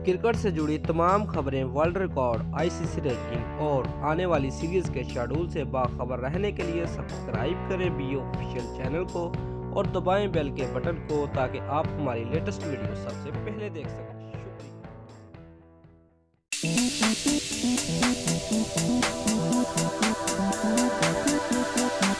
Cricket से जुड़ी तमाम खबरें, वर्ल्ड रिकॉर्ड, आईसीसी रैंकिंग और आने वाली सीरीज के शेड्यूल से बाखबर रहने के लिए सब्सक्राइब करें बी ऑफिशियल चैनल को और दबाएं बेल के बटन को ताकि आप हमारी लेटेस्ट वीडियो सबसे पहले देख सकें।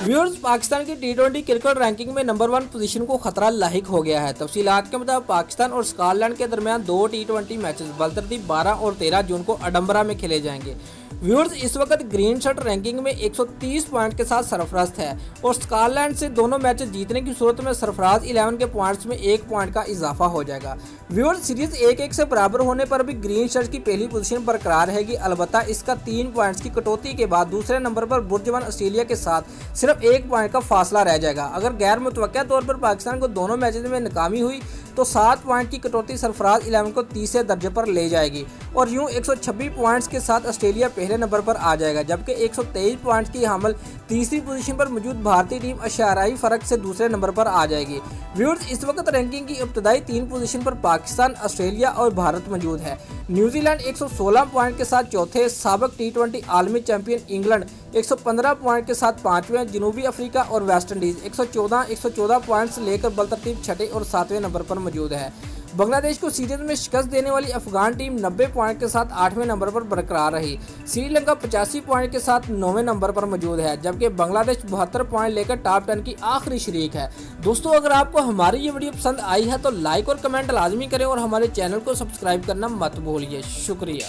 व्यूअर्स, पाकिस्तान की टी20 क्रिकेट रैंकिंग में नंबर 1 पोजीशन को खतरा लाहिक हो गया है। तफसीलात के मुताबिक पाकिस्तान और स्कॉटलैंड के दरमियान 2 टी20 मैचेस बलतरतीब 12 और 13 जून को एडिनबरा में खेले जाएंगे। व्यूअर्स, इस वक्त ग्रीन शर्ट रैंकिंग में 130 पॉइंट के साथ सरफराज है और स्कॉटलैंड से दोनों मैचेस जीतने की सूरत में सरफराज 11 के पॉइंट्स में 1 पॉइंट का इजाफा हो जाएगा। व्यूअर्स, सीरीज 1-1 से बराबर होने पर भी ग्रीन शर्ट की पहली पोजीशन बरकरार रहेगी। अलबत्ता इसका 3 पॉइंट्स की कटौती के बाद दूसरे नंबर पर बुर्जवान ऑस्ट्रेलिया के साथ सिर्फ 1 पॉइंट का फासला रह जाएगा। अगर गैर मुतवक्किया तौर पर पाकिस्तान को दोनों मैचेस में नाकामी हुई तो 7 पॉइंट की कटौती सरफराज 11 को तीसरे दर्जे पर ले जाएगी और यूं 126 पॉइंट्स के साथ ऑस्ट्रेलिया पहले नंबर पर आ जाएगा, जबकि 123 पॉइंट्स की हामिल तीसरी पोजीशन पर मौजूद भारतीय टीम अशाराई फर्क से दूसरे नंबर पर आ जाएगी। व्यूअर्स, इस वक्त रैंकिंग की इब्तदाई 3 पोजीशन पर पाकिस्तान, ऑस्ट्रेलिया और भारत मौजूद है। न्यूजीलैंड 116 पॉइंट के साथ चौथे, साबिक टी20 आलमी चैंपियन इंग्लैंड 115 पॉइंट के साथ 5वें, जनूबी अफ्रीका और वेस्ट इंडीज 114 पॉइंट्स लेकर बलतरतीब 6ठे और 7वें नंबर पर मौजूद है। बांग्लादेश को सीरीज में शिकस्त देने वाली अफगान टीम 90 पॉइंट के साथ 8वें नंबर पर बरकरार रही। श्रीलंका 85 पॉइंट के साथ 9वें नंबर पर मौजूद है, जबकि बांग्लादेश 72 पॉइंट लेकर टॉप 10 की आखिरी शरीक है। दोस्तों, अगर आपको हमारी ये वीडियो पसंद आई है तो लाइक और कमेंट लाजमी करें और हमारे चैनल को सब्सक्राइब करना मत भूलिए। शुक्रिया।